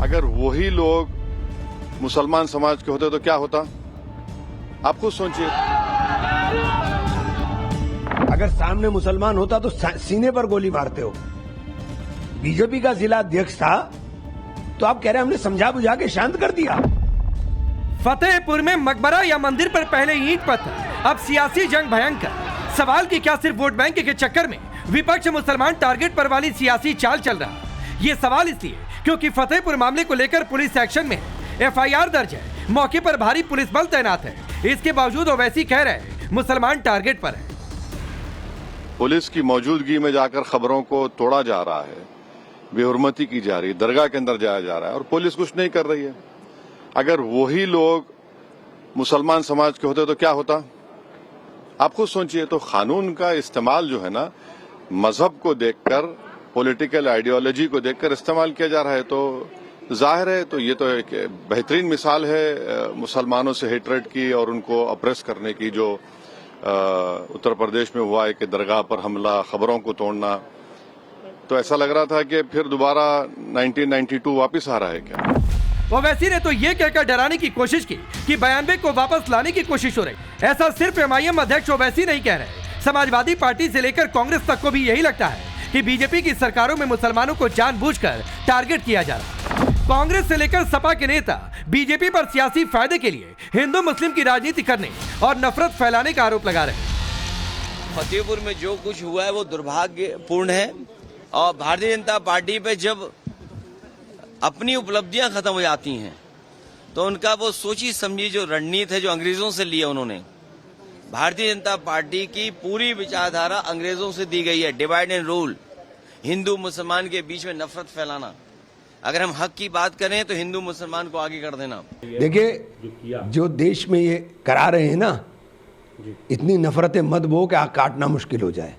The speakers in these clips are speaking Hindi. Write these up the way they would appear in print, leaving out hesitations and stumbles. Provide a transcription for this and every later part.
अगर वही लोग मुसलमान समाज के होते तो क्या होता? आप खुद सोचिए। अगर सामने मुसलमान होता तो सीने पर गोली मारते हो। बीजेपी का जिला अध्यक्ष था तो आप कह रहे हैं हमने समझा बुझा के शांत कर दिया। फतेहपुर में मकबरा या मंदिर पर पहले ईंट पत्थर, अब सियासी जंग भयंकर। सवाल की क्या सिर्फ वोट बैंक के चक्कर में विपक्ष मुसलमान टारगेट पर वाली सियासी चाल चल रहा? ये सवाल इसलिए क्योंकि फतेहपुर मामले को लेकर पुलिस एक्शन में है, FIR दर्ज है, मौके पर भारी पुलिस बल तैनात है। इसके बावजूद ओवैसी कह रहे मुसलमान टारगेट पर है। पुलिस की मौजूदगी में जाकर खबरों को तोड़ा जा रहा है, बेहुरमती की जा रही है, दरगाह के अंदर जाया जा रहा है और पुलिस कुछ नहीं कर रही है। अगर वही लोग मुसलमान समाज के होते तो क्या होता? आप खुद सोचिए। तो कानून का इस्तेमाल जो है ना, मजहब को देखकर, पॉलिटिकल आइडियोलॉजी को देखकर इस्तेमाल किया जा रहा है। तो जाहिर है, तो ये तो एक बेहतरीन मिसाल है मुसलमानों से हेट्रेड की और उनको अप्रेस करने की, जो उत्तर प्रदेश में हुआ है कि दरगाह पर हमला, खबरों को तोड़ना। तो ऐसा लग रहा था कि फिर दोबारा 1992 वापस आ रहा है क्या? ओवैसी ने तो ये कहकर डराने की कोशिश की कि 92 को वापस लाने की कोशिश हो रही। ऐसा सिर्फ MIM अध्यक्ष ओवैसी नहीं कह रहे, समाजवादी पार्टी से लेकर कांग्रेस तक को भी यही लगता है कि बीजेपी की सरकारों में मुसलमानों को जानबूझकर टारगेट किया जा रहा है। कांग्रेस से लेकर सपा के नेता बीजेपी पर सियासी फायदे के लिए हिंदू मुस्लिम की राजनीति करने और नफरत फैलाने का आरोप लगा रहे हैं। फतेहपुर में जो कुछ हुआ है वो दुर्भाग्यपूर्ण है और भारतीय जनता पार्टी पे जब अपनी उपलब्धियां खत्म हो जाती हैं तो उनका वो सोची समझी जो रणनीति है जो अंग्रेजों से लिया उन्होंने, भारतीय जनता पार्टी की पूरी विचारधारा अंग्रेजों से दी गई है। डिवाइड एंड रूल, हिंदू मुसलमान के बीच में नफरत फैलाना। अगर हम हक की बात करें तो हिंदू मुसलमान को आगे कर देना। देखिए, जो देश में ये करा रहे हैं ना, इतनी नफरतें मत बो कि आग काटना मुश्किल हो जाए।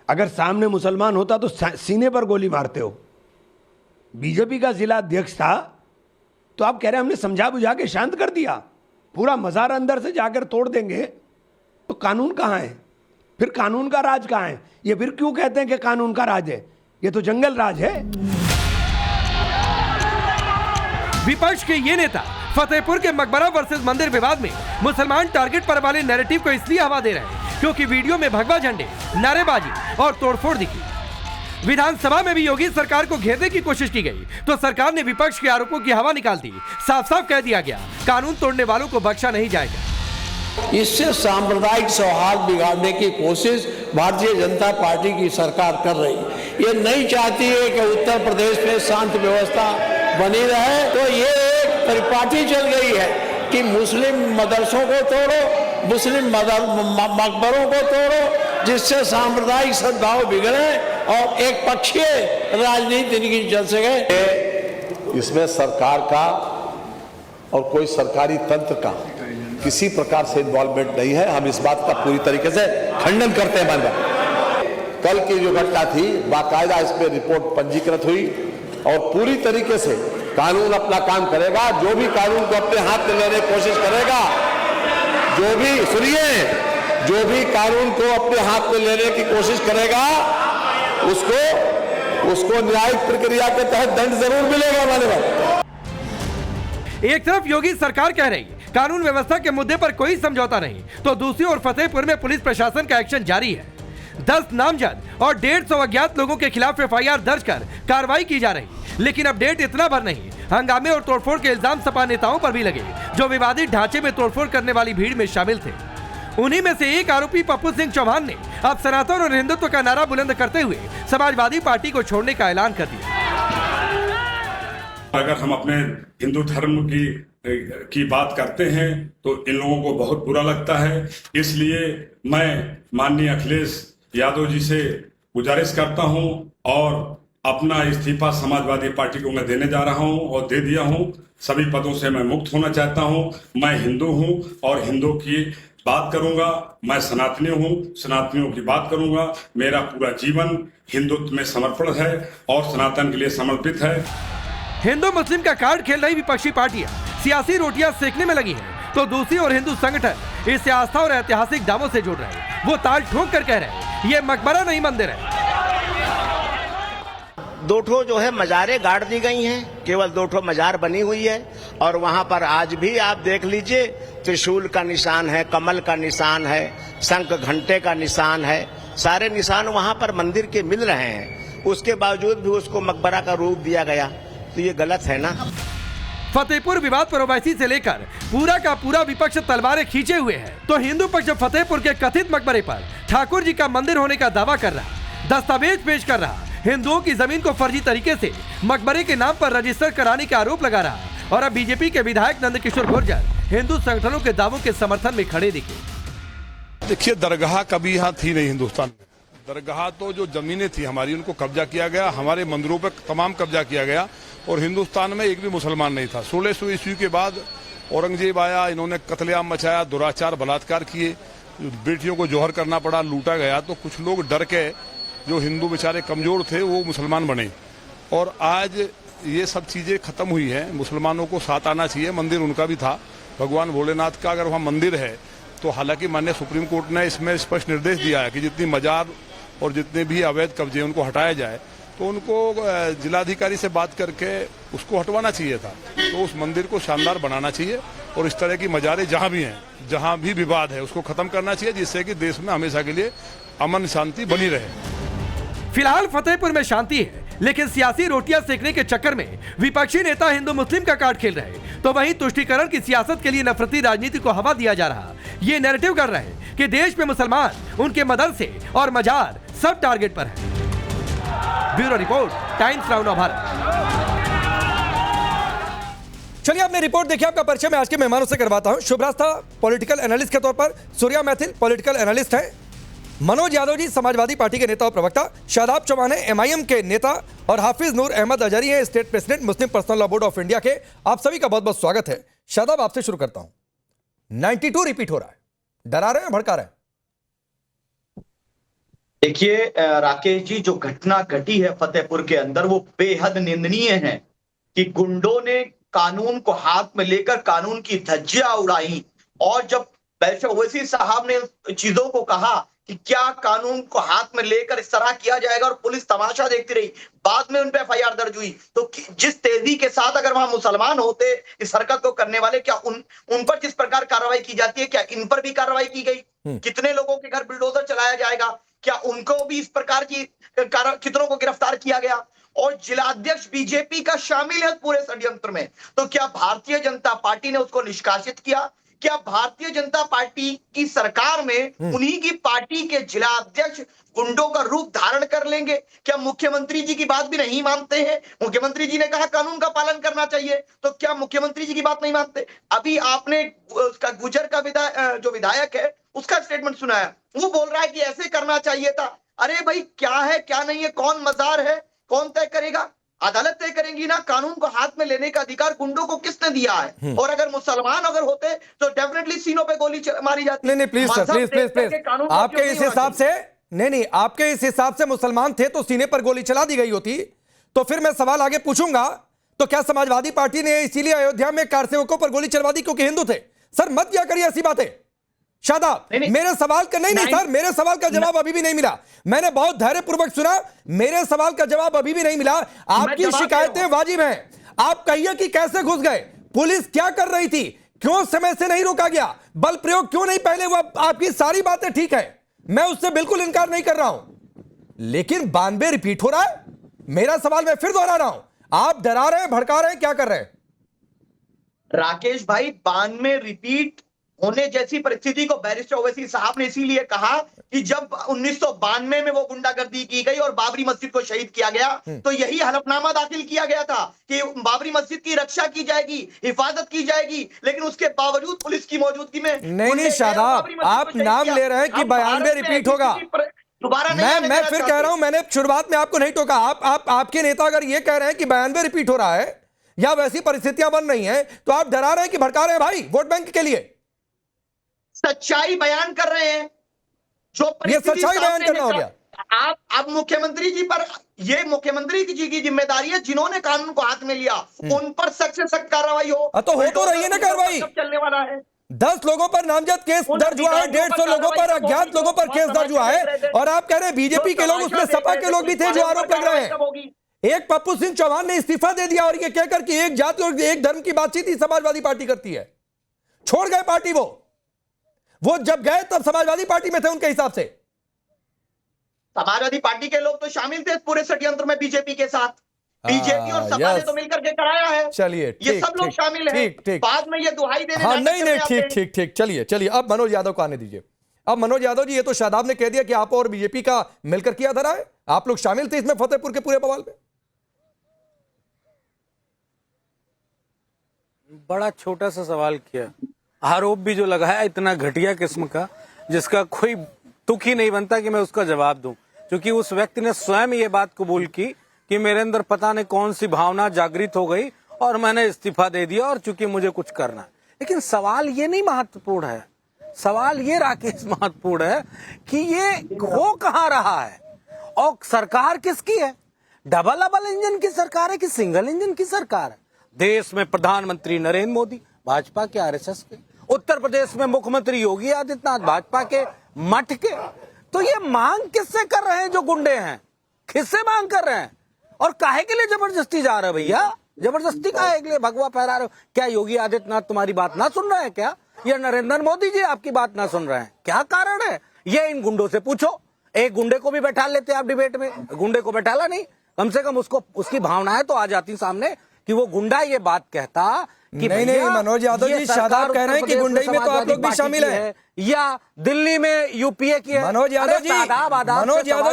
अगर सामने मुसलमान होता तो सीने पर गोली मारते हो। बीजेपी का जिला अध्यक्ष था तो आप कह रहे हैं हमने समझा बुझा के शांत कर दिया। पूरा मजार अंदर से जाकर तोड़ देंगे तो कानून कहां है? फिर कानून का राज कहां है? ये फिर क्यों कहते हैं कि कानून का राज है? ये तो जंगल राज है। विपक्ष के ये नेता फतेहपुर के मकबरा वर्सेस मंदिर विवाद में मुसलमान टारगेट पर वाले नैरेटिव को इसलिए हवा दे रहे हैं क्योंकि वीडियो में भगवा झंडे, नारेबाजी और तोड़फोड़ दिखी। विधानसभा में भी योगी सरकार को घेरने की कोशिश की गई तो सरकार ने विपक्ष के आरोपों की हवा निकाल दी। साफ साफ कह दिया गया, कानून तोड़ने वालों को बख्शा नहीं जाएगा। इससे सांप्रदायिक सौहार्द बिगाड़ने की कोशिश भारतीय जनता पार्टी की सरकार कर रही है। ये नहीं चाहती है कि उत्तर प्रदेश में शांति व्यवस्था बनी रहे। तो ये एक परिपाटी चल गई है कि मुस्लिम मदरसों को तोड़ो, मुस्लिम मकबरों को तोड़ो, जिससे सांप्रदायिक सद्भाव बिगड़े और एक पक्षीय राजनीति इनकी चल सके। इसमें सरकार का और कोई सरकारी तंत्र का किसी प्रकार से इन्वॉल्वमेंट नहीं है। हम इस बात का पूरी तरीके से खंडन करते हैं। कल की जो घटना थी, बाकायदा इसमें रिपोर्ट पंजीकृत हुई और पूरी तरीके से कानून अपना काम करेगा। जो भी कानून को अपने हाथ में लेने की कोशिश करेगा, जो भी कानून को अपने हाथ में लेने की कोशिश करेगा, उसको न्यायिक प्रक्रिया के तहत दंड जरूर मिलेगा। मानव एक तरफ योगी सरकार कह रही कानून व्यवस्था के मुद्दे पर कोई समझौता नहीं, तो दूसरी ओर फतेहपुर में पुलिस प्रशासन का एक्शन जारी है। 10 नामजद और 150 अज्ञात लोगों के खिलाफ FIR दर्ज कर कार्रवाई की जा रही। लेकिन अपडेट इतना भर नहीं, हंगामे और तोड़फोड़ के इल्जाम सपा नेताओं पर भी लगे जो विवादित ढांचे में तोड़फोड़ करने वाली भीड़ में शामिल थे। उन्हीं में से एक आरोपी पप्पू सिंह चौहान ने अब सनातन और हिंदुत्व का नारा बुलंद करते हुए समाजवादी पार्टी को छोड़ने का ऐलान कर दिया। अगर हम अपने हिंदू धर्म की बात करते हैं तो इन लोगों को बहुत बुरा लगता है। इसलिए मैं माननीय अखिलेश यादव जी से गुजारिश करता हूं और अपना इस्तीफा समाजवादी पार्टी को मैं देने जा रहा हूं और दे दिया हूं। सभी पदों से मैं मुक्त होना चाहता हूं। मैं हिंदू हूं और हिंदू की बात करूंगा। मैं सनातनी हूं, सनातनियों की बात करूंगा। मेरा पूरा जीवन हिंदुत्व में समर्पण है और सनातन के लिए समर्पित है। हिंदू मुस्लिम का कार्ड खेल रही विपक्षी पार्टियां सियासी रोटियां सेकने में लगी हैं, तो दूसरी ओर हिंदू संगठन इसे आस्था और ऐतिहासिक दावों से जोड़ रहे हैं। वो ताल ठोक कर कह रहे हैं ये मकबरा नहीं मंदिर है। 2 ठो जो है मजारें गाड़ दी गई हैं, केवल 2 ठो मजार बनी हुई है और वहां पर आज भी आप देख लीजिए त्रिशूल का निशान है, कमल का निशान है, शंख घंटे का निशान है, सारे निशान वहां पर मंदिर के मिल रहे हैं। उसके बावजूद भी उसको मकबरा का रूप दिया गया, तो ये गलत है ना। फतेहपुर विवाद पर ओवैसी से लेकर पूरा का पूरा विपक्ष तलवारें खींचे हुए है, तो हिंदू पक्ष फतेहपुर के कथित मकबरे पर ठाकुर जी का मंदिर होने का दावा कर रहा, दस्तावेज पेश कर रहा, हिंदुओं की जमीन को फर्जी तरीके से मकबरे के नाम पर रजिस्टर कराने का आरोप लगा रहा, और अब बीजेपी के विधायक नंदकिशोर गुर्जर हिंदू संगठनों के दावों के समर्थन में खड़े दिखे। देखिए, दरगाह कभी यहाँ थी नहीं हिंदुस्तान में। दरगाह तो जो जमीनें थी हमारी उनको कब्जा किया गया, हमारे मंदिरों पर तमाम कब्जा किया गया, और हिंदुस्तान में एक भी मुसलमान नहीं था। 1600 ईस्वी के बाद औरंगजेब आया, इन्होंने कत्लेआम मचाया, दुराचार बलात्कार किए, बेटियों को जौहर करना पड़ा, लूटा गया। तो कुछ लोग डर के, जो हिंदू बेचारे कमजोर थे, वो मुसलमान बने, और आज ये सब चीजें खत्म हुई है। मुसलमानों को साथ आना चाहिए। मंदिर उनका भी था, भगवान भोलेनाथ का अगर वहाँ मंदिर है तो, हालांकि माननीय सुप्रीम कोर्ट ने इसमें स्पष्ट निर्देश दिया है कि जितनी मजार और जितने भी अवैध कब्जे उनको हटाया जाए, तो उनको जिलाधिकारी से बात करके उसको हटवाना चाहिए था। तो उस मंदिर को शानदार बनाना चाहिए, और इस तरह की मजारें जहां भी हैं, जहां भी विवाद है, उसको खत्म करना चाहिए, जिससे कि देश में हमेशा के लिए अमन शांति बनी रहे। फिलहाल फतेहपुर में शांति है, लेकिन सियासी रोटियां सेकने के चक्कर में विपक्षी नेता हिंदू मुस्लिम का कार्ड खेल रहे, तो वहीं तुष्टीकरण की सियासत के लिए नफरती राजनीति को हवा दिया जा रहा। ये नैरेटिव कर रहे हैं कि देश में मुसलमान, उनके मदरसे और मजार सब टारगेट पर है। Bureau report, times now Bharat. चलिए आपने रिपोर्ट देखी, आपका परिचय मैं आज के मेहमानों से करवाता हूं। शुभ रास्ता पॉलिटिकल एनालिस्ट के तौर पर सूर्या मैथिल पॉलिटिकल एनालिस्ट हैं, मनोज यादव जी समाजवादी पार्टी के नेता और प्रवक्ता, शादाब चौहान है एमआईएम के नेता, और हाफिज नूर अहमद अजहरी है state president Muslim personal law board of India के। आप सभी का बहुत बहुत स्वागत है। शादाब, आपसे शुरू करता हूं। 92 रिपीट हो रहा है, डरा रहे हैं, भड़का रहे हैं? देखिए राकेश जी, जो घटना घटी है फतेहपुर के अंदर वो बेहद निंदनीय है कि गुंडों ने कानून को हाथ में लेकर कानून की धज्जियां उड़ाई, और जब बैरिस्टर ओवैसी साहब ने चीजों को कहा कि क्या कानून को हाथ में लेकर इस तरह किया जाएगा, और पुलिस तमाशा देखती रही, बाद में उन पे एफआईआर दर्ज हुई, तो जिस तेजी के साथ अगर वहां मुसलमान होते इस हरकत को करने वाले, क्या उन पर जिस प्रकार कार्रवाई की जाती है, क्या इन पर भी कार्रवाई की गई? कितने लोगों के घर बुलडोजर चलाया जाएगा, क्या उनको भी इस प्रकार की कितनों को गिरफ्तार किया गया? और जिलाध्यक्ष बीजेपी का शामिल है पूरे षड्यंत्र में, तो क्या भारतीय जनता पार्टी ने उसको निष्कासित किया? क्या भारतीय जनता पार्टी की सरकार में उन्हीं की पार्टी के जिला अध्यक्ष गुंडों का रूप धारण कर लेंगे? क्या मुख्यमंत्री जी की बात भी नहीं मानते हैं? मुख्यमंत्री जी ने कहा कानून का पालन करना चाहिए, तो क्या मुख्यमंत्री जी की बात नहीं मानते? अभी आपने उसका गुजर का जो विधायक है उसका स्टेटमेंट सुनाया, वो बोल रहा है कि ऐसे करना चाहिए था। अरे भाई, क्या है क्या नहीं है, कौन मजार है, कौन तय करेगा? अदालत तय करेंगी ना। कानून को हाथ में लेने का अधिकार गुंडों को किसने दिया है? और अगर मुसलमान अगर होते तो डेफिनेटली सीनों पे गोली मारी जाती। नहीं प्लीज सर, प्लीज आपके इस हिसाब से नहीं, आपके इस हिसाब से मुसलमान थे तो सीने पर गोली चला दी गई होती। तो फिर मैं सवाल आगे पूछूंगा, तो क्या समाजवादी पार्टी ने इसीलिए अयोध्या में कार सेवकों पर गोली चलवा दी क्योंकि हिंदू थे? सर मत किया करिए ऐसी बातें। शादाब, मेरे सवाल का नहीं सर, मेरे सवाल का जवाब अभी भी नहीं मिला। मैंने बहुत धैर्यपूर्वक सुना, मेरे सवाल का जवाब अभी भी नहीं मिला। आपकी शिकायतें वाजिब हैं। आप कहिए कि कैसे घुस गए, पुलिस क्या कर रही थी, क्यों समय से नहीं रोका गया, बल प्रयोग क्यों नहीं पहले हुआ? आपकी सारी बातें ठीक है, मैं उससे बिल्कुल इनकार नहीं कर रहा हूं, लेकिन 92 रिपीट हो रहा है। मेरा सवाल मैं फिर दोहरा रहा हूं, आप डरा रहे हैं, भड़का रहे हैं, क्या कर रहे हैं? राकेश भाई, 92 रिपीट होने जैसी परिस्थिति को बैरिस्टर ओवैसी साहब ने इसीलिए कहा कि जब 1992 में वो गुंडागर्दी की गई और बाबरी मस्जिद को शहीद किया गया, तो यही हलफनामा दाखिल किया गया था कि बाबरी मस्जिद की रक्षा की जाएगी, हिफाजत की जाएगी, लेकिन उसके बावजूद पुलिस की मौजूदगी में नहीं शादाब, आप नाम ले रहे हैं कि 92 रिपीट होगा। दोबारा मैं फिर कह रहा हूं, मैंने शुरुआत में आपको नहीं टोका। आपके नेता अगर ये कह रहे हैं कि 92 रिपीट हो रहा है या वैसी परिस्थितियां बन रही हैं, तो आप डरा रहे हैं कि भड़का रहे हैं भाई वोट बैंक के लिए? सच्चाई बयान कर रहे हैं, जो ये सच्चाई बयान करना हो गया। आप मुख्यमंत्री जी पर, ये मुख्यमंत्री जी की जिम्मेदारी है, जिन्होंने कानून को हाथ में लिया उन पर सख्त से सख्त कार्रवाई हो। तो हो तो रही है ना कार्रवाई, चलने वाला है। 10 लोगों पर नामजद केस दर्ज हुआ है, 150 लोगों पर अज्ञात लोगों पर केस दर्ज हुआ है, और आप कह रहे हैं बीजेपी के लोग, उसमें सपा के लोग भी थे जो आरोप लग रहे हैं। एक पप्पू सिंह चौहान ने इस्तीफा दे दिया और ये कहकर कि एक जाति और एक धर्म की बातचीत ही समाजवादी पार्टी करती है। छोड़ गए पार्टी। वो जब गए तब समाजवादी पार्टी में थे उनके हिसाब से। समाजवादी पार्टी के लोग तो शामिल थे इस पूरे षड्यंत्र में बीजेपी के साथ। बीजेपी और सपा ने तो मिलकर के कराया है। चलिए ये सब लोग शामिल हैं। बाद में ये दुहाई देने हाँ नहीं ठीक चलिए अब मनोज यादव को आने दीजिए। अब मनोज यादव जी, ये तो शादाब ने कह दिया कि आप और बीजेपी का मिलकर किया धरा है, आप लोग शामिल थे इसमें फतेहपुर के पूरे बवाल में। बड़ा छोटा सा सवाल किया, आरोप भी जो लगाया इतना घटिया किस्म का जिसका कोई तुक ही नहीं बनता कि मैं उसका जवाब दूं, क्योंकि उस व्यक्ति ने स्वयं ये बात कबूल की कि मेरे अंदर पता नहीं कौन सी भावना जागृत हो गई और मैंने इस्तीफा दे दिया और चूंकि मुझे कुछ करना है। लेकिन सवाल ये नहीं महत्वपूर्ण है, सवाल ये राकेश महत्वपूर्ण है कि ये हो कहाँ रहा है और सरकार किसकी है। डबल इंजन की सरकार है कि सिंगल इंजन की सरकार है। देश में प्रधानमंत्री नरेंद्र मोदी भाजपा के आरएसएस के, उत्तर प्रदेश में मुख्यमंत्री योगी आदित्यनाथ भाजपा के मठ के। तो ये मांग किससे कर रहे हैं जो गुंडे हैं, किससे मांग कर रहे हैं और काहे के लिए जबरदस्ती जा रहे हो भैया? जबरदस्ती काहे के लिए भगवा फहरा रहे हो? क्या योगी आदित्यनाथ तुम्हारी बात ना सुन रहे हैं क्या, या नरेंद्र मोदी जी आपकी बात ना सुन रहे हैं? क्या कारण है ये इन गुंडों से पूछो। एक गुंडे को भी बैठा लेते आप डिबेट में, गुंडे को बैठाला नहीं, कम से कम उसको उसकी भावनाएं तो आ जाती सामने कि वो गुंडा ये बात कहता कि नहीं मनोज यादव जी, शादाब कह रहे हैं कि गुंडई में तो आप लोग भी शामिल हैं, या दिल्ली में यूपीए की है। मनोज यादव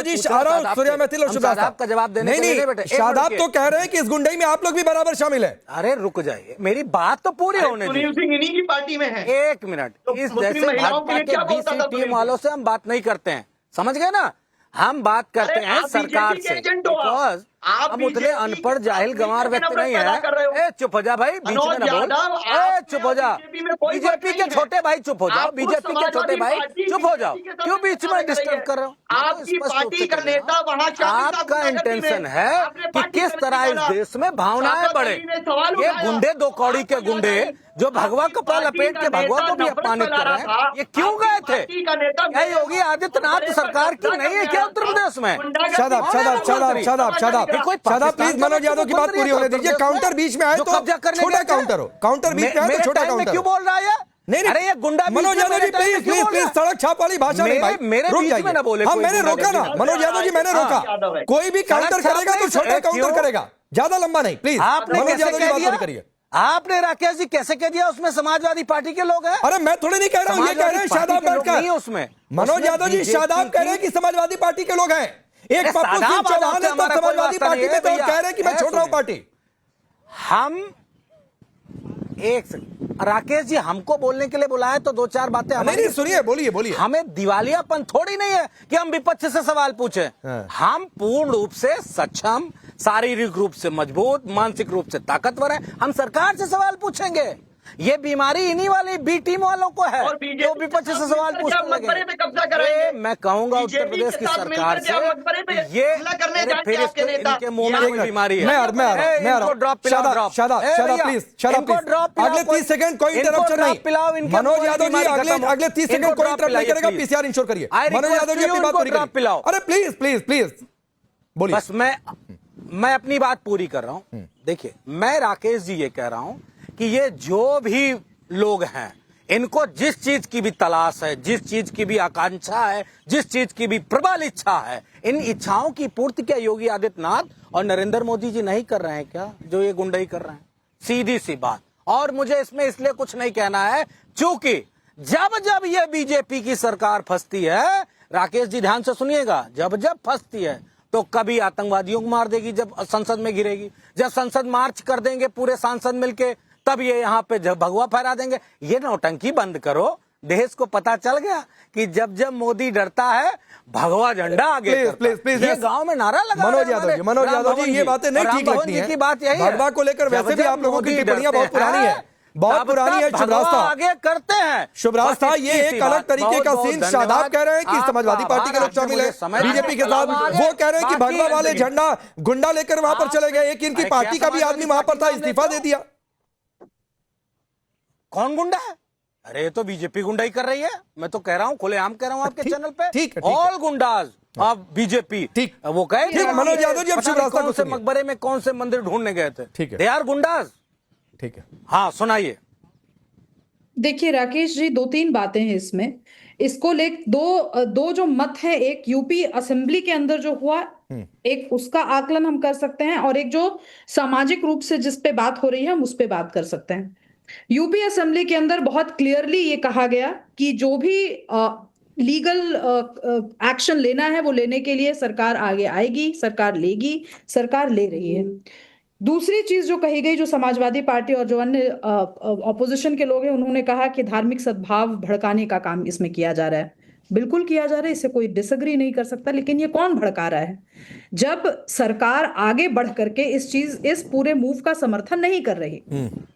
जी सूर्या मैथिल और शुभ्रा का जवाब देने नहीं, शादाब तो कह रहे हैं कि इस गुंडई में आप लोग भी बराबर शामिल हैं। अरे रुक जाइए, मेरी बात तो पूरी होने दीजिए। सुनील सिंह इन्हीं की पार्टी में है। एक मिनट, इस जैसे भाजपा के बीसी टीम वालों से हम बात नहीं करते हैं, समझ गए ना? हम बात करते हैं सरकार से, बिकॉज हम उतने अनपढ़ जाहिल गंवार व्यक्ति नहीं है। ए चुप हो जा भाई, बीच में ना बोल। ए चुप हो जा, बीजेपी के छोटे भाई चुप हो जाओ, बीजेपी के छोटे भाई चुप हो जाओ, क्यों बीच में डिस्टर्ब कर रहे हो? आपकी पार्टी का नेता वहां आपका इंटेंशन है कि किस तरह इस देश में भावनाएं बढ़े। ये गुंडे, दो कौड़ी के गुंडे जो भगवा कपड़ा लपेट के भगवा को भी अपमानित कर रहे हैं, ये क्यों गए थे? क्या योगी आदित्यनाथ सरकार की नहीं है क्या उत्तर प्रदेश में? शादाब प्लीज मनोज यादव की बात पूरी होने दीजिए। काउंटर बीच में आए तो छोटा काउंटर हो, काउंटर बीच में आए तो छोटा काउंटर। क्यों बोल रहा है? नहीं अरे ये गुंडा मनोज यादव जी प्लीज सड़क छाप वाली भाषा नहीं भाई, मेरे बीच में ना बोले। हाँ मैंने रोका ना मनोज यादव जी, मैंने रोका। कोई भी काउंटर करेगा तो छोटा काउंटर करेगा, ज्यादा लंबा नहीं। प्लीज मनोज यादव जी बात पूरी करिए। आपने राकेश जी कैसे कह दिया उसमें समाजवादी पार्टी के लोग हैं? अरे मैं थोड़े नहीं कह रहा हूँ, ये कह रहे हैं शादाब बैठकर उसमें। मनोज यादव जी शादाब कह रहे हैं कि समाजवादी पार्टी के लोग हैं। एक पप्पू सिंह चौहान है तो समाजवादी पार्टी में तो कह रहे हैं कि मैं छोड़ रहा हूं पार्टी। हम एक राकेश जी हमको बोलने के लिए बुलाया तो दो चार बातें नहीं सुनिए, बोलिए। हमें दिवालियापन थोड़ी नहीं है कि हम विपक्ष से सवाल पूछे। हम पूर्ण रूप से सक्षम, शारीरिक रूप से मजबूत, मानसिक रूप से ताकतवर है। हम सरकार से सवाल पूछेंगे। ये बीमारी इन्हीं वाली बी टीम वालों को है जो विपक्ष से सवाल पूछने लगे। मैं कहूंगा उत्तर प्रदेश की सरकार से ये फिर इनके मुंह में बीमारी है। मैं ड्रॉप प्लीज अगले 30 सेकंड कोई इंटरप्शन नहीं। मनोज यादव जी अगले 30 सेकंड कोई इंटरप्ट नहीं करेगा, पीसीआर इंश्योर करिए। मनोज यादव जी अपनी बात पूरी करिए। अरे प्लीज बोलिए। बस मैं अपनी बात पूरी कर रहा हूं। देखिए, मैं राकेश जी ये कह रहा हूं कि ये जो भी लोग हैं, इनको जिस चीज की भी तलाश है, जिस चीज की भी आकांक्षा है, जिस चीज की भी प्रबल इच्छा है, इन इच्छाओं की पूर्ति क्या योगी आदित्यनाथ और नरेंद्र मोदी जी नहीं कर रहे हैं क्या, जो ये गुंडई कर रहे हैं? सीधी सी बात। और मुझे इसमें इसलिए कुछ नहीं कहना है क्योंकि जब ये बीजेपी की सरकार फंसती है, राकेश जी ध्यान से सुनिएगा, जब फंसती है तो कभी आतंकवादियों को मार देगी जब संसद में गिरेगी, जब संसद मार्च कर देंगे पूरे सांसद मिलके तब ये यहाँ पे भगवा फहरा देंगे। ये नौटंकी बंद करो। देश को पता चल गया कि जब मोदी डरता है भगवा झंडा आगे प्लीज ये गांव में नारा लगा। मनोज यादव जी ये बातें नहीं ठीक लगती हैं। की बात यही है, भगवा को लेकर वैसे भी आप लोगों की टिप्पणियां बहुत पुरानी है, बहुत पुरानी है। शुभरास्ता आगे करते हैं, शुभरास्ता ये एक अलग तरीके का सीन। शादाब कह रहे हैं कि समाजवादी पार्टी के लोग शामिल है बीजेपी के साथ, वो कह रहे हैं कि भगवा वाले झंडा गुंडा लेकर वहां पर चले गए। एक इनकी पार्टी का भी आदमी वहां पर था, इस्तीफा दे दिया। कौन गुंडा है? अरे ये तो बीजेपी गुंडाई कर रही है। मैं तो कह रहा हूं, खुलेआम कह रहा हूं आपके चैनल पे। ठीक है, ऑल गुंडाज बीजेपी ठीक। वो कहे ठीक, मनोज यादव जी, अब पता शिव नहीं रास्ता कौन को से सुनिए। मकबरे में कौन से मंदिर ढूंढने गए थे। ठीक है। They are गुंडाज। ठीक है, हाँ सुनाइए। देखिए राकेश जी, दो तीन बातें हैं इसमें। इसको ले दो जो मत है, एक यूपी असेंबली के अंदर जो हुआ, एक उसका आकलन हम कर सकते हैं, और एक जो सामाजिक रूप से जिस पे बात हो रही है हम उस पे बात कर सकते हैं। यूपी असेंबली के अंदर बहुत क्लियरली ये कहा गया कि जो भी लीगल एक्शन लेना है वो लेने के लिए सरकार आगे आएगी, सरकार लेगी, सरकार ले रही है। दूसरी चीज जो कही गई, जो समाजवादी पार्टी और जो अन्य ऑपोजिशन के लोग हैं, उन्होंने कहा कि धार्मिक सद्भाव भड़काने का काम इसमें किया जा रहा है। बिल्कुल किया जा रहा है, इससे कोई डिसएग्री नहीं कर सकता, लेकिन ये कौन भड़का रहा है? जब सरकार आगे बढ़ करके इस पूरे मूव का समर्थन नहीं कर रही,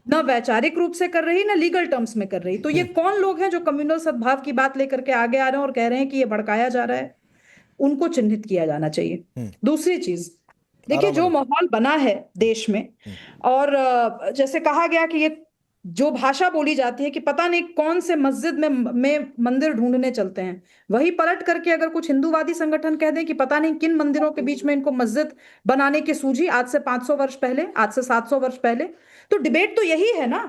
ना वैचारिक रूप से कर रही, ना लीगल टर्म्स में कर रही, तो ये कौन लोग हैं जो कम्युनल सद्भाव की बात लेकर के आगे आ रहे हैं और कह रहे हैं कि ये भड़काया जा रहा है? उनको चिन्हित किया जाना चाहिए। दूसरी चीज, देखिए जो माहौल बना है देश में, और जैसे कहा गया कि ये जो भाषा बोली जाती है कि पता नहीं कौन से मस्जिद में मंदिर ढूंढने चलते हैं, वही पलट करके अगर कुछ हिंदूवादी संगठन कह दें कि पता नहीं किन मंदिरों के बीच में इनको मस्जिद बनाने की सूझी आज से 500 वर्ष पहले, आज से 700 वर्ष पहले, तो डिबेट तो यही है ना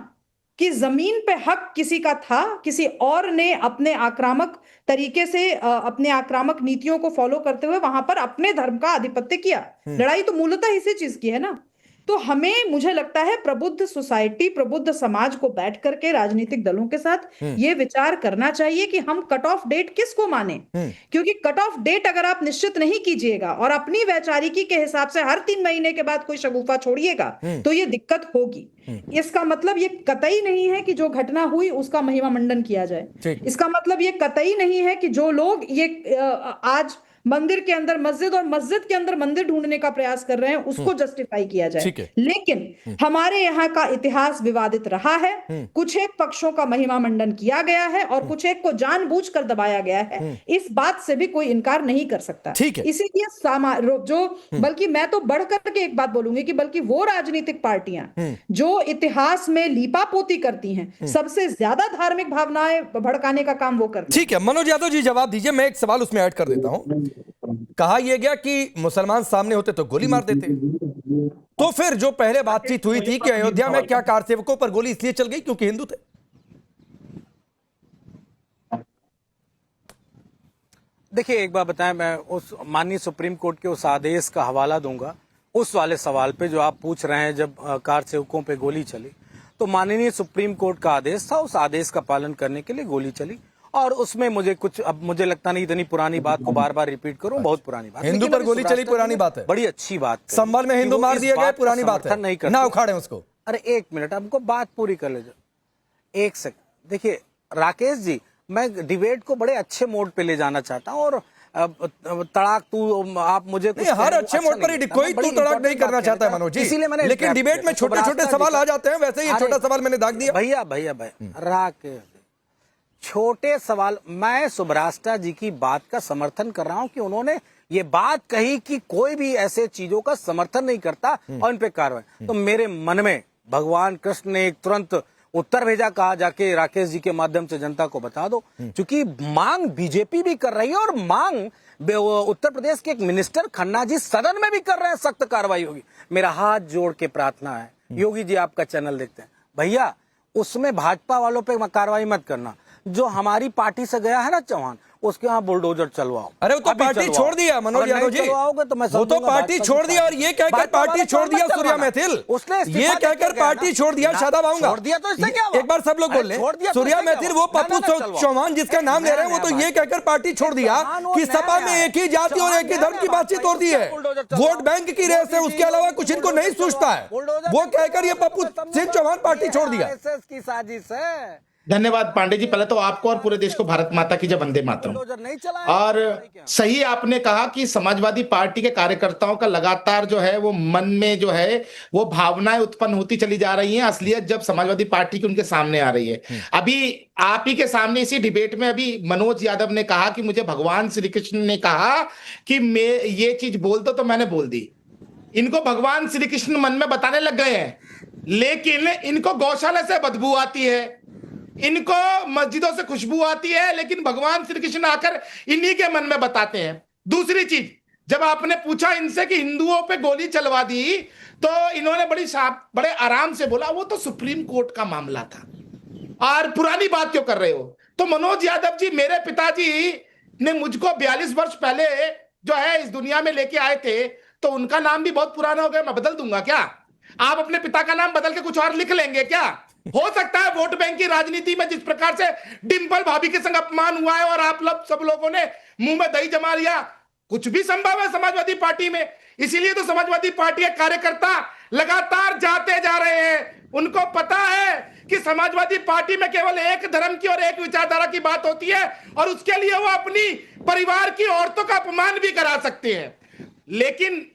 कि जमीन पे हक किसी का था, किसी और ने अपने आक्रामक तरीके से अपने आक्रामक नीतियों को फॉलो करते हुए वहां पर अपने धर्म का आधिपत्य किया। लड़ाई तो मूलतः इसी चीज की है ना। तो हमें, मुझे लगता है, प्रबुद्ध सोसाइटी, प्रबुद्ध समाज को बैठ करके राजनीतिक दलों के साथ ये विचार करना चाहिए कि हम कट ऑफ डेट किसको माने, क्योंकि कट ऑफ डेट अगर आप निश्चित नहीं कीजिएगा और अपनी वैचारिकी के हिसाब से हर 3 महीने के बाद कोई शगुफा छोड़िएगा तो ये दिक्कत होगी। इसका मतलब ये कतई नहीं है कि जो घटना हुई उसका महिमा मंडन किया जाए। इसका मतलब ये कतई नहीं है कि जो लोग ये आज मंदिर के अंदर मस्जिद और मस्जिद के अंदर मंदिर ढूंढने का प्रयास कर रहे हैं उसको जस्टिफाई किया जाए। लेकिन हमारे यहाँ का इतिहास विवादित रहा है, कुछ एक पक्षों का महिमा मंडन किया गया है और कुछ एक को जानबूझकर दबाया गया है, इस बात से भी कोई इनकार नहीं कर सकता। इसीलिए बल्कि मैं तो बढ़ करके एक बात बोलूंगी कि बल्कि वो राजनीतिक पार्टियां जो इतिहास में लीपापोती करती हैं, सबसे ज्यादा धार्मिक भावनाएं भड़काने का काम वो करती हैं। ठीक है, मनोज यादव जी जवाब दीजिए, मैं एक सवाल उसमें ऐड कर देता हूं। कहा यह गया कि मुसलमान सामने होते तो गोली मार देते, तो फिर जो पहले बातचीत हुई थी कि अयोध्या में क्या कार सेवकों पर गोली इसलिए चल गई क्योंकि हिंदू थे? देखिए एक बात बताएं, मैं उस माननीय सुप्रीम कोर्ट के उस आदेश का हवाला दूंगा उस वाले सवाल पे जो आप पूछ रहे हैं। जब कार सेवकों पे गोली चली तो माननीय सुप्रीम कोर्ट का आदेश था, उस आदेश का पालन करने के लिए गोली चली, और उसमें मुझे कुछ, अब मुझे लगता नहीं इतनी पुरानी बात को बार बार रिपीट करूं, बहुत पुरानी बात। हिंदू पर गोली चली पुरानी बात है, बड़ी अच्छी बात। संभल में हिंदू मार दिए गए पुरानी बात है, नहीं ना उखाड़े उसको। अरे एक मिनट, हमको बात पूरी कर ले जाओ, एक सेकंड। देखिए राकेश जी, मैं डिबेट को बड़े अच्छे मोड पे ले जाना चाहता हूँ, और तड़ाक तू आप मुझे हर अच्छे मोड पर कोई तू तड़ाक नहीं करना चाहता है मनोज जी, इसीलिए मैंने, लेकिन डिबेट में छोटे छोटे सवाल आ जाते हैं, वैसे ही छोटा सवाल मैंने दाग दिया। भैया राकेश, छोटे सवाल, मैं सुब्रास्टा जी की बात का समर्थन कर रहा हूं कि उन्होंने ये बात कही कि कोई भी ऐसे चीजों का समर्थन नहीं करता और इन पे कार्रवाई। तो मेरे मन में भगवान कृष्ण ने एक तुरंत उत्तर भेजा, कहा जाके राकेश जी के माध्यम से जनता को बता दो, क्योंकि मांग बीजेपी भी कर रही है और मांग उत्तर प्रदेश के एक मिनिस्टर खन्ना जी सदन में भी कर रहे हैं, सख्त कार्रवाई होगी। मेरा हाथ जोड़ के प्रार्थना है, योगी जी आपका चैनल देखते हैं भैया, उसमें भाजपा वालों पे कार्रवाई मत करना। जो हमारी पार्टी से गया है ना चौहान, उसके यहाँ बुलडोजर चलवाओ। अरे वो तो पार्टी छोड़ दिया मनोज यादव जी, तो मैं वो तो पार्टी छोड़ दिया, और ये कहकर पार्टी छोड़ दिया सूर्या मैथिल, ये कहकर पार्टी छोड़ दिया शादाब आऊंगा। एक बार सब लोग बोल ले, सूर्या मैथिल वो पप्पू चौहान जिसका नाम ले रहे हैं, वो तो ये कहकर पार्टी छोड़ दिया कि सपा में एक ही जाति और एक ही धर्म की बातचीत होती है, वोट बैंक की रेस है, उसके अलावा कुछ इनको नहीं सोचता है, वो कहकर ये पप्पू सिंह चौहान पार्टी छोड़ दिया। की साजिश है। धन्यवाद पांडे जी, पहले तो आपको और पूरे देश को भारत माता की जय, वंदे मातरम। और सही आपने कहा कि समाजवादी पार्टी के कार्यकर्ताओं का लगातार जो है वो मन में जो है वो भावनाएं उत्पन्न होती चली जा रही हैं, असलियत जब समाजवादी पार्टी की उनके सामने आ रही है। अभी आप ही के सामने इसी डिबेट में अभी मनोज यादव ने कहा कि मुझे भगवान श्री कृष्ण ने कहा कि मैं ये चीज बोल दो, तो मैंने बोल दी। इनको भगवान श्री कृष्ण मन में बताने लग गए हैं, लेकिन इनको गौशाला से बदबू आती है, इनको मस्जिदों से खुशबू आती है, लेकिन भगवान श्री कृष्ण आकर इन्हीं के मन में बताते हैं। दूसरी चीज, जब आपने पूछा इनसे कि हिंदुओं पे गोली चलवा दी, तो इन्होंने बड़े आराम से बोला वो तो सुप्रीम कोर्ट का मामला था और पुरानी बात क्यों कर रहे हो। तो मनोज यादव जी, मेरे पिताजी ने मुझको 42 वर्ष पहले जो है इस दुनिया में लेके आए थे, तो उनका नाम भी बहुत पुराना हो गया, मैं बदल दूंगा क्या? आप अपने पिता का नाम बदल के कुछ और लिख लेंगे क्या? हो सकता है वोट बैंक की राजनीति में जिस प्रकार से डिंपल भाभी के संग अपमान हुआ है और आप लोग सब लोगों ने मुंह में दही जमा लिया, कुछ भी संभव है समाजवादी पार्टी में। इसीलिए तो समाजवादी पार्टी के कार्यकर्ता लगातार जाते जा रहे हैं। उनको पता है कि समाजवादी पार्टी में केवल एक धर्म की और एक विचारधारा की बात होती है और उसके लिए वो अपनी परिवार की औरतों का अपमान भी करा सकते हैं। लेकिन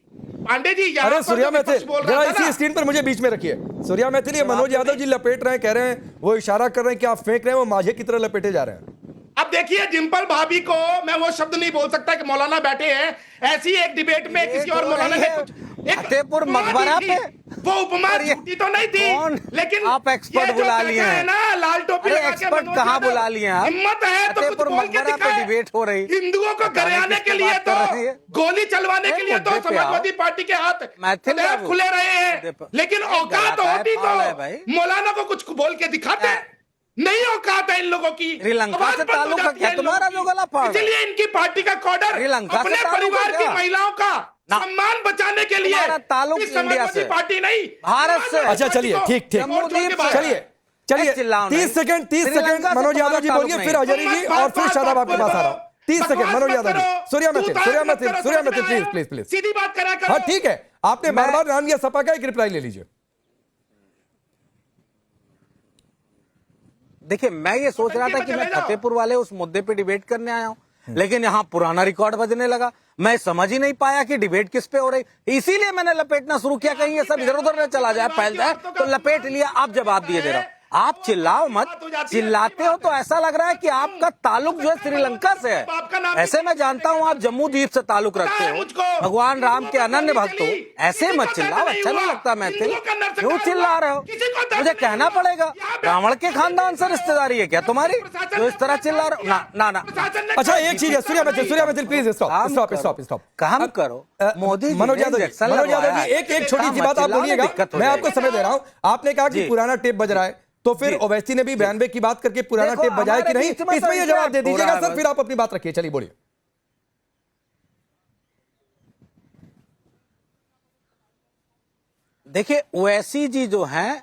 पांडे जी, अरे सूर्या मैथिल, जरा इसी स्क्रीन पर मुझे बीच में रखिए। सूर्या मैथिल, ये मनोज यादव जी लपेट रहे हैं, कह रहे हैं, वो इशारा कर रहे हैं कि आप फेंक रहे हैं, वो माझे की तरह लपेटे जा रहे हैं। अब देखिए, डिंपल भाभी को मैं वो शब्द नहीं बोल सकता कि मौलाना बैठे हैं, ऐसी एक डिबेट में किसी और मौलाना ने कुछ फतेहपुर मकबरा पे वो उपमा झूठी तो नहीं थी, लेकिन आप एक्सपर्ट बुला लिए हैं ना, लाल टोपी लगा के एक्सपर्ट कहाँ बुला लिए हैं आप? हिम्मत है तो कुछ बोल के दिखाएं। डिबेट हो रही, हिंदुओं को घर आने के लिए तो, गोली चलवाने के लिए तो समाजवादी पार्टी के हाथ खुले रहे हैं, लेकिन औकात होती तो मौलाना को कुछ बोल के दिखाते। नहीं औकात है इन लोगों की। श्रीलंका से ताल्लुक है क्या तुम्हारा जो गला फाड़? इसलिए इनकी पार्टी का कॉर्डर अपने परिवार की महिलाओं का सम्मान बचाने के लिए ताल्लुक इंडिया से, पार्टी नहीं भारत से। अच्छा चलिए, ठीक चलिए 30 सेकंड मनोज यादव जी बोलिए, फिर अजय जी और फिर शादाब आपके पास आ रहा हूं। 30 सेकंड मनोज यादव जी। सूर्या मैथिल प्लीज सीधी बात करा करो। हाँ ठीक है, आपने बार बार नाम लिया सपा का, एक रिप्लाई ले लीजिए। देखिए, मैं ये सोच रहा था कि मैं फतेहपुर वाले उस मुद्दे पे डिबेट करने आया हूं, लेकिन यहाँ पुराना रिकॉर्ड बजने लगा। मैं समझ ही नहीं पाया कि डिबेट किस पे हो रही, इसीलिए मैंने लपेटना शुरू किया, कहीं ये सब इधर उधर न चला जाए, फैल जाए, तो लपेट लिया। आप जवाब दिए दे रहा हूं। आप चिल्लाओ मत, चिल्लाते हो तो ऐसा लग रहा है कि आपका ताल्लुक जो है श्रीलंका से है। ऐसे मैं जानता हूं आप जम्मू द्वीप से ताल्लुक रखते हो, भगवान राम के अनन्य भक्त हो। ऐसे मत चिल्लाओ, अच्छा नहीं लगता। मैथिल क्यों चिल्ला रहे हो? मुझे कहना पड़ेगा, रावण के खानदान से रिश्तेदारी है क्या तुम्हारी जो इस तरह चिल्ला रहे हो? ना। अच्छा एक चीज है, सूर्या मैथिल प्लीज स्टॉप काम करो। मोदी मनोज यादव जी एक छोटी सी बात आप बोलिएगा, मैं आपको समय दे रहा हूं। आपने कहा कि पुराना टेप बज रहा है, तो फिर ओवैसी ने भी 92 की बात करके पुराना टेप बजाया कि नहीं, इसमें ये जवाब दे दीजिएगा सर, फिर आप अपनी बात रखिए। चलिए बोलिए। देखिए, ओवैसी जी जो हैं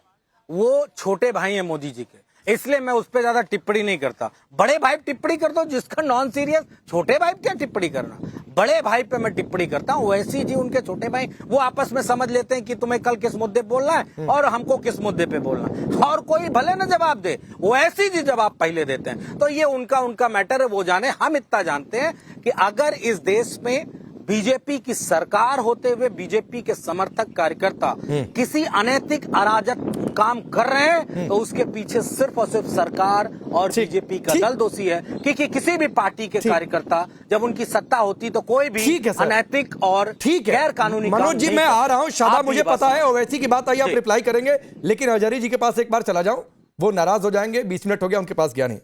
वो छोटे भाई हैं मोदी जी के, इसलिए मैं उस पर ज्यादा टिप्पणी नहीं करता। बड़े भाई टिप्पणी कर दो जिसका नॉन सीरियस, छोटे भाई क्या टिप्पणी करना। बड़े भाई पे मैं टिप्पणी करता हूँ। ओवैसी जी उनके छोटे भाई, वो आपस में समझ लेते हैं कि तुम्हें कल किस मुद्दे पे बोलना है और हमको किस मुद्दे पे बोलना है, और कोई भले न जवाब दे, ओवैसी जी जवाब पहले देते हैं। तो ये उनका मैटर है, वो जाने। हम इतना जानते हैं कि अगर इस देश में बीजेपी की सरकार होते हुए बीजेपी के समर्थक कार्यकर्ता किसी अनैतिक अराजक काम कर रहे हैं, तो उसके पीछे सिर्फ और सिर्फ सरकार और बीजेपी का दल दोषी है। क्योंकि किसी भी पार्टी के कार्यकर्ता जब उनकी सत्ता होती तो कोई भी अनैतिक और गैर कानूनी। मनोज जी मैं आ रहा हूं, शादाब मुझे पता है ओवैसी की बात आई, आप रिप्लाई करेंगे, लेकिन अजहरी जी के पास एक बार चला जाऊं, वो नाराज हो जाएंगे। 20 मिनट हो गया, उनके पास गया नहीं।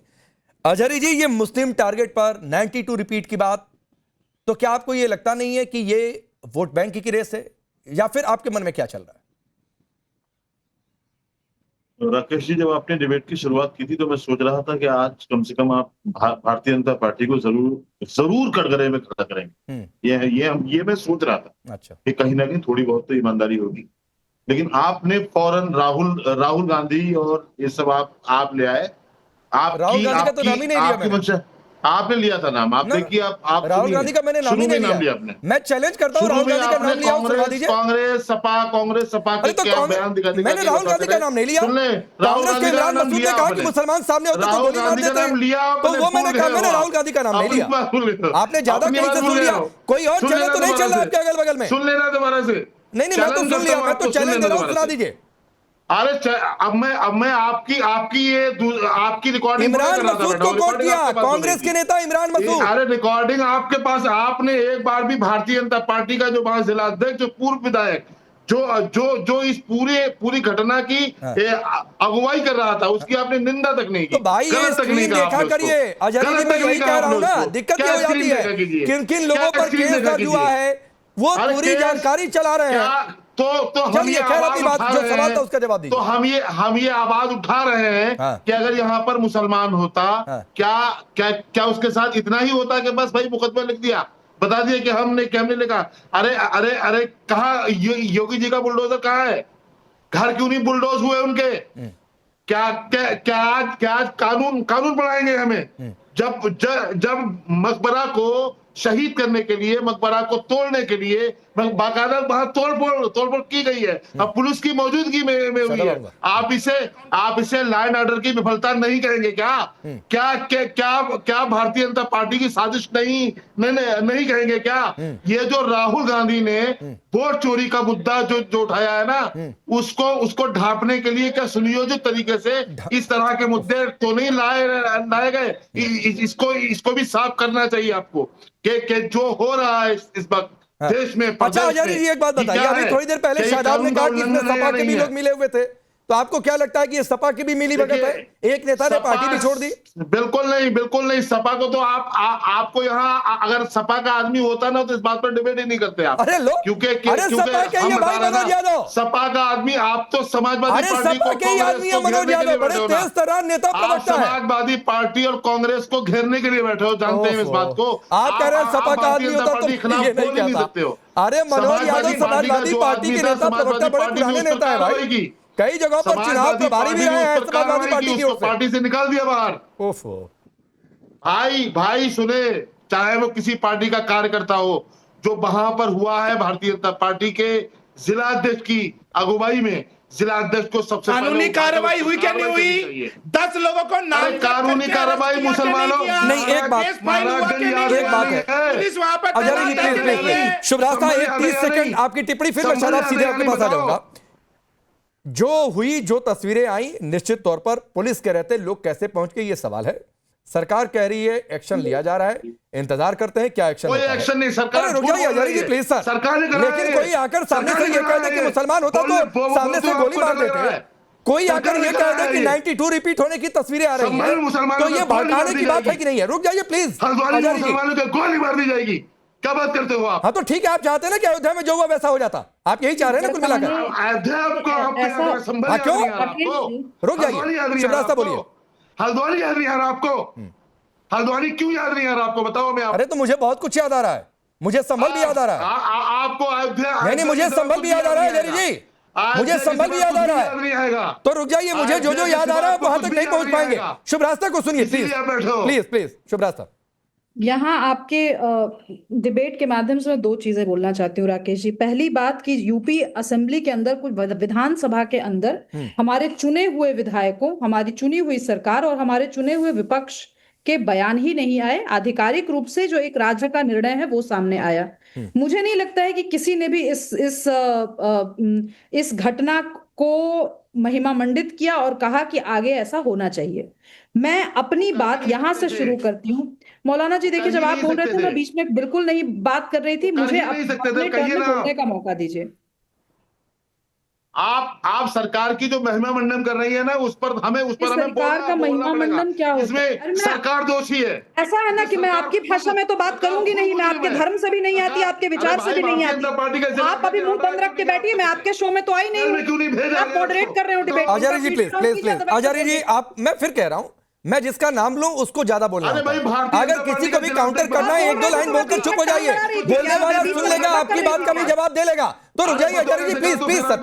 अजहरी जी, ये मुस्लिम टारगेट पर 92 रिपीट की बात, तो क्या आपको ये लगता नहीं है कि ये वोट बैंक की रेस है, या फिर आपके मन में क्या चल रहा है? राकेश जी, जब आपने डिबेट की शुरुआत की थी तो मैं सोच रहा था कि आज कम से कम आप भारतीय जनता पार्टी को जरूर कटघरे में खड़ा करेंगे। ये मैं सोच रहा था। अच्छा। कि कहीं ना कहीं थोड़ी बहुत तो ईमानदारी होगी, लेकिन आपने फौरन राहुल गांधी और ये सब आप ले आए। राहुल गांधी का तो नाम ही नहीं लिया मैंने। आपने लिया था नाम, आपने किया। आप राहुल गांधी का मैंने नाम ही नहीं लिया। मैं चैलेंज करता हूं, राहुल गांधी का नाम लिया, कांग्रेस सपा के क्या बयान दिखा दी। मैंने राहुल गांधी का नाम नहीं लिया। कांग्रेस के इमरान मसूद ने कहा कि मुसलमान सामने होते तो गोली मार देते हैं, तो वो मैंने कहा, मैंने राहुल गांधी का नाम नहीं लिया। आपने ज्यादा कहीं से सुन लिया, कोई और चैनल तो नहीं चल रहा आपके अगल बगल में? सुन लेना दोबारा से। नहीं मैं तो सुन लिया, मैं तो चैलेंज दे रहा हूं, सुना दीजिए। अरे अब मैं आपकी रिकॉर्डिंग इमरान मसूद को कोट किया, कांग्रेस के नेता इमरान मसूद। अरे रिकॉर्डिंग आपके पास, आपने एक बार भी भारतीय जनता पार्टी का जो वहां जिला अध्यक्ष, जो पूर्व विधायक जो इस पूरी घटना की अगुवाई कर रहा था, उसकी आपने निंदा तक नहीं की। तो भाई ये स्क्रीन देखा करिए अजय जी, मैं यही कह रहा हूं ना, दिक्कत क्या हो जाती है, किन किन लोगों पर केस दर्ज हुआ है वो पूरी जानकारी चला रहे हैं। तो हम ये बात जो सवाल था उसका जवाब दीजिए। तो हम ये आवाज उठा रहे हैं कि अगर यहाँ पर मुसलमान होता, क्या उसके साथ इतना ही होता कि बस भाई मुकदमा लिख दिया, बता दिया कि हमने लिखा। अरे कहाँ योगी जी का बुलडोजर कहाँ है? घर क्यों नहीं बुलडोज हुए उनके? क्या कानून बढ़ाएंगे हमें? जब मकबरा को शहीद करने के लिए, मकबरा को तोड़ने के लिए बाकायदा वहां तोड़फोड़ की गई है, अब पुलिस की मौजूदगी में हुई है। आप इसे लॉ एंड ऑर्डर की विफलता नहीं कहेंगे क्या भारतीय जनता पार्टी की साजिश नहीं कहेंगे क्या? ये जो राहुल गांधी ने वोट चोरी का मुद्दा जो उठाया है ना, उसको ढांपने के लिए क्या सुनियोजित तरीके से इस तरह के मुद्दे तो नहीं लाए गए? इसको भी साफ करना चाहिए आपको कि जो हो रहा है इस वक्त देश में। अच्छा आचार्य जी एक बात बताइए, अभी थोड़ी देर पहले शादाब ने कहा कि इसमें सपा के भी लोग मिले हुए थे, तो आपको क्या लगता है कि ये सपा की भी मिली भगत है? एक नेता ने पार्टी भी छोड़ दी। बिल्कुल नहीं। सपा को तो आपको यहाँ अगर सपा का आदमी होता ना तो इस बात पर डिबेट ही नहीं करते आप। अरे लो, क्योंकि मनोज यादव सपा का आदमी, आप तो समाजवादी पार्टी को, समाजवादी पार्टी और कांग्रेस को घेरने के लिए बैठे हो, जानते हैं इस बात को। आप कह रहे हैं सपा का आदमी होता तो ये नहीं सकते हो। अरे मनोज यादव समाजवादी पार्टी के नेता, प्रवक्ता, बड़े पुराने नेता है भाई, कई जगहों पर चुनाव प्रभारी भी रहे हैं समाजवादी पार्टी की ओर से। पार्टी से निकाल दिया बाहर। ओफो भाई सुने, चाहे वो किसी पार्टी का कार्यकर्ता हो, जो वहां पर हुआ है भारतीय जनता पार्टी के जिला अध्यक्ष की अगुवाई में, जिला अध्यक्ष को सबसे कानूनी कार्रवाई हुई क्या नहीं हुई? 10 लोगों को नाम कानूनी कार्रवाई मुसलमानों नहीं। एक बात है पुलिस वहां पर अजय जी प्लीज शुभराज था, 30 सेकंड आपकी टिप्पणी, फिर मैं शादाब सीधे आपके पास आ जाऊंगा। जो तस्वीरें आई, निश्चित तौर पर पुलिस के रहते लोग कैसे पहुंच गए ये सवाल है। सरकार कह रही है एक्शन लिया जा रहा है, इंतजार करते हैं क्या एक्शन कोई एक्शन नहीं। सरकार रुक जाइए अजय जी प्लीज सर, लेकिन कोई आकर सामने से ये कह दे कि मुसलमान होता तो सामने से गोली मार देते। कोई आकर ये कह दे कि 92 रिपीट होने की तस्वीरें आ रही हैं, तो ये भड़काने की बात है कि नहीं है? रुक जाइए प्लीज। मुसलमानों को गोली मार दी जाएगी, क्या बात करते हो आप? हाँ तो ठीक है, आप चाहते हैं ना कि अयोध्या में जो हुआ वैसा हो जाता, आप यही चाह रहे हैं ना कुल मिलाकर? क्यों? रुक जाइए शिवराज बोलिए। हल्द्वानी याद नहीं आ रहा आपको? हल्द्वानी क्यों याद नहीं आ रहा आपको, बताओ मैं? अरे तो मुझे बहुत कुछ याद आ रहा है, मुझे संभल भी याद आ रहा है। आपको अयोध्या नहीं, मुझे संभल भी याद आ रहा है जरी जी, मुझे संभल भी याद आ रहा है। तो रुक जाइए, मुझे जो याद आ रहा है वहां तक नहीं पहुंच पाएंगे। शुभ रास्ता को सुनिए प्लीज शुभ रास्ता। यहाँ आपके डिबेट के माध्यम से मैं 2 चीजें बोलना चाहती हूँ राकेश जी। पहली बात कि यूपी असेंबली के अंदर, कुछ विधानसभा के अंदर हमारे चुने हुए विधायकों, हमारी चुनी हुई सरकार और हमारे चुने हुए विपक्ष के बयान ही नहीं आए। आधिकारिक रूप से जो एक राज्य का निर्णय है वो सामने आया। मुझे नहीं लगता है कि किसी ने भी इस घटना को महिमा मंडित किया और कहा कि आगे ऐसा होना चाहिए। मैं अपनी बात यहां से शुरू करती हूँ। मौलाना जी देखिए, जब आप बोल रहे थे मैं बीच में बिल्कुल नहीं बात कर रही थी, मुझे अपने टर्न में बोलने का मौका दीजिए। आप सरकार की जो महिमा मंडन कर रही है ना, उस पर हमें सरकार का महिमा मंडन क्या होता है? इसमें सरकार दोषी है। ऐसा है ना कि मैं आपकी भाषा में तो बात करूंगी नहीं, मैं आपके धर्म से भी नहीं आती, आपके विचार से भी नहीं आती। आप अभी मुंह बंद रख के बैठिए, मैं आपके शो में तो आई नहीं, आप मॉडरेट कर रहे हो डिबेट। आचार्य जी प्लीज आचार्य जी, आप, मैं फिर कह रहा हूँ, मैं जिसका नाम लूं उसको ज्यादा बोलना। अगर किसी को भी काउंटर करना है, 1-2 लाइन बोलकर चुप हो जाइए, बोलने वाला सुन लेगा, आपकी बात का भी जवाब दे लेगा। तो रुक जाइए आचार्य जी प्लीज सर,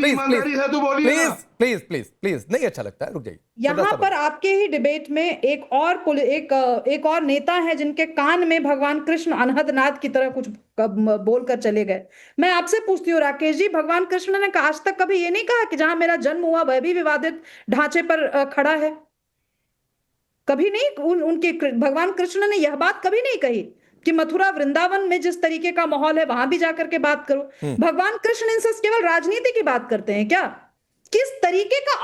प्लीज नहीं अच्छा लगता है, रुक जाइए। यहाँ पर आपके ही डिबेट में एक और नेता है जिनके कान में भगवान कृष्ण अनहद नाद की तरह कुछ बोलकर चले गए। मैं आपसे पूछती हूँ राकेश जी, भगवान कृष्ण ने आज तक कभी ये नहीं कहा कि जहां मेरा जन्म हुआ वह भी विवादित ढांचे पर खड़ा है? कभी नहीं। उनके भगवान कृष्ण ने यह बात कभी नहीं कही कि मथुरा वृंदावन में जिस तरीके का माहौल है वहां भी जाकर के बात करो। भगवान कृष्ण इनसे केवल राजनीति की बात करते हैं क्या? किस तरीके का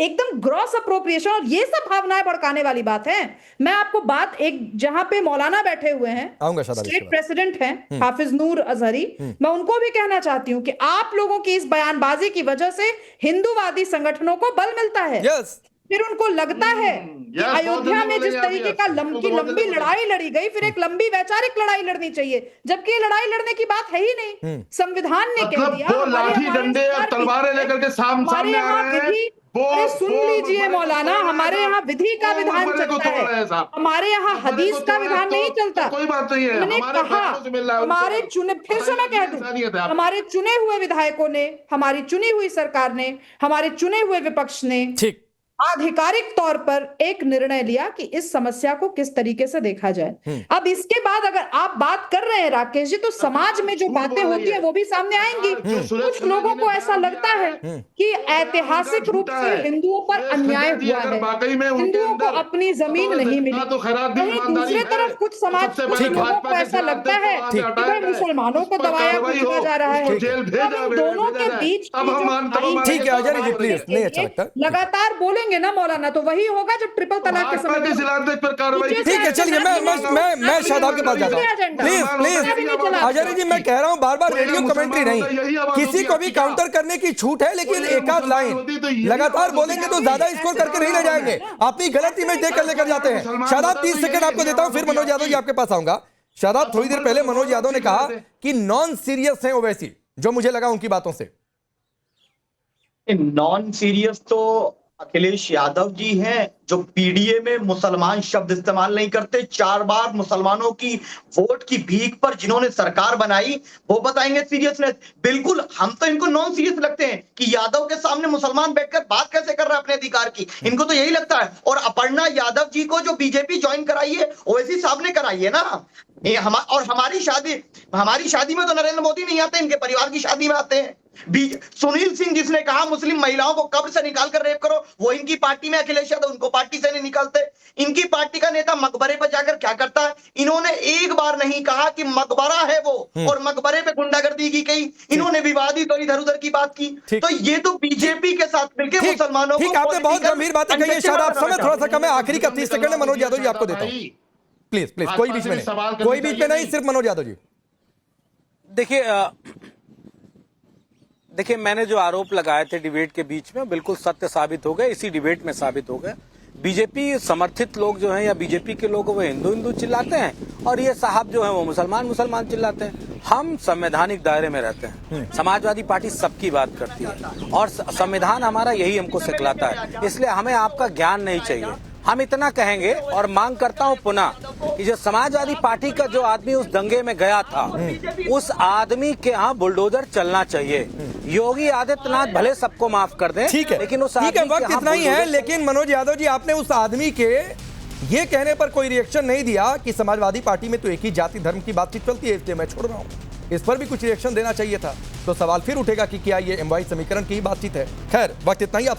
एकदम ग्रॉस अप्रोप्रिएशन, और ये सब भावनाएं भड़काने वाली बात है। मैं आपको बात एक, जहां पे मौलाना बैठे हुए हैं, स्टेट प्रेसिडेंट हैं हाफिज नूर अजहरी, मैं उनको भी कहना चाहती हूं कि आप लोगों की इस बयानबाजी की वजह से हिंदूवादी संगठनों को बल मिलता है। फिर उनको लगता है कि अयोध्या में जिस तरीके का लंबी लड़ाई लड़ी गई, फिर एक लंबी वैचारिक लड़ाई लड़नी चाहिए, जबकि ये लड़ाई लड़ने की बात है ही नहीं। संविधान ने कह दिया, वो लाठी डंडे और तलवारें लेकर के सामने आ रहे हैं। अरे सुन लीजिए मौलाना, हमारे यहाँ विधि का विधान चलता है, हमारे यहाँ हदीस का विधान नहीं चलता। कोई बात नहीं है, मैंने कहा हमारे चुने, फिर से मैं कह दूं, हमारे चुने हुए विधायकों ने, हमारी चुनी हुई सरकार ने, हमारे चुने हुए विपक्ष ने आधिकारिक तौर पर एक निर्णय लिया कि इस समस्या को किस तरीके से देखा जाए। अब इसके बाद अगर आप बात कर रहे हैं राकेश जी, तो समाज में जो बातें होती है वो भी सामने आएंगी। कुछ लोगों को ऐसा लगता है कि ऐतिहासिक रूप से हिंदुओं पर अन्याय हुआ है, हिंदुओं को अपनी जमीन नहीं मिली। वहीं दूसरी तरफ कुछ समाज, कुछ लोगों को ऐसा लगता है कि भाई मुसलमानों को दबाया कूदा जा रहा है। अब इन दोनों के बीच लगातार बोलेंगे ना मौलाना, तो वही होगा जब ट्रिपल तलाक के समय। ठीक है, चलिए मैं शादाब के पास जाता हूं। प्लीज अजहरी जी, मैं कह रहा हूं बार बार रेडियो कमेंट्री नहीं, किसी को भी काउंटर करने की छूट है, लेकिन एक आध लाइन लगातार बोलेंगे तो ज्यादा स्कोर करके नहीं ले जाएंगे, अपनी गलत इमेज देकर लेकर जाते हैं। शादाब 30 सेकंड आपको देता हूं, फिर मनोज यादव जी आपके पास आऊंगा। शादाब, थोड़ी देर पहले मनोज यादव ने कहा कि नॉन सीरियस है ओवैसी, जो मुझे लगा उनकी बातों से। नॉन सीरियस तो अखिलेश यादव जी हैं, जो पीडीए में मुसलमान शब्द इस्तेमाल नहीं करते। 4 बार मुसलमानों की वोट की भीख पर जिन्होंने सरकार बनाई, वो बताएंगे सीरियसनेस। बिल्कुल, हम तो इनको नॉन सीरियस लगते हैं कि यादव के सामने मुसलमान बैठकर बात कैसे कर रहा है अपने अधिकार की, इनको तो यही लगता है। और अपर्णा यादव जी को जो बीजेपी ज्वाइन कराई है, ओवैसी साहब ने कराई है ना। और हमारी शादी में तो नरेंद्र मोदी नहीं आते, इनके परिवार की शादी में आते हैं। सुनील सिंह जिसने कहा मुस्लिम महिलाओं को कब्र से निकाल कर रेप करो, वो इनकी पार्टी में अखिलेश यादव, उनको पार्टी से नहीं निकालते। इनकी पार्टी का नेता मकबरे पर जाकर क्या करता है? इन्होंने एक बार नहीं कहा कि मकबरा है वो, और मकबरे पे गुंडागर्दी की गई। इन्होंने विवादित और इधर उधर की बात की। तो ये तो बीजेपी के साथ मिलकर मुसलमानों को, आपने बहुत गंभीर बातें कही है। शादाब, समय थोड़ा सा कम है, आखिरी का 30 सेकंड है। मनोज यादव जी आपको देता हूं, प्लीज कोई बीच में नहीं, सिर्फ मनोज यादव जी। देखिए, मैंने जो आरोप लगाए थे डिबेट के बीच में, बिल्कुल सत्य साबित हो गए, इसी डिबेट में साबित हो गए। बीजेपी समर्थित लोग जो हैं या बीजेपी के लोग, वो हिंदू हिंदू चिल्लाते हैं, और ये साहब जो हैं वो मुसलमान मुसलमान चिल्लाते हैं। हम संवैधानिक दायरे में रहते हैं, समाजवादी पार्टी सबकी बात करती है, और संविधान हमारा यही हमको सिखलाता है। इसलिए हमें आपका ज्ञान नहीं चाहिए। हम इतना कहेंगे और मांग करता हूं पुनः कि जो समाजवादी पार्टी का जो आदमी उस दंगे में गया था, उस आदमी के यहाँ बुलडोजर चलना चाहिए। योगी आदित्यनाथ भले सबको माफ कर दें, ठीक है, लेकिन उस ठीक है, वक्त इतना ही है। लेकिन मनोज यादव जी, आपने उस आदमी के ये कहने पर कोई रिएक्शन नहीं दिया कि समाजवादी पार्टी में तो एक ही जाति धर्म की बातचीत चलती है, इसलिए मैं छोड़ रहा हूँ। इस पर भी कुछ रिएक्शन देना चाहिए था। तो सवाल फिर उठेगा कि क्या ये एमवाई समीकरण की ही बातचीत है। खैर, वक्त इतना ही। आप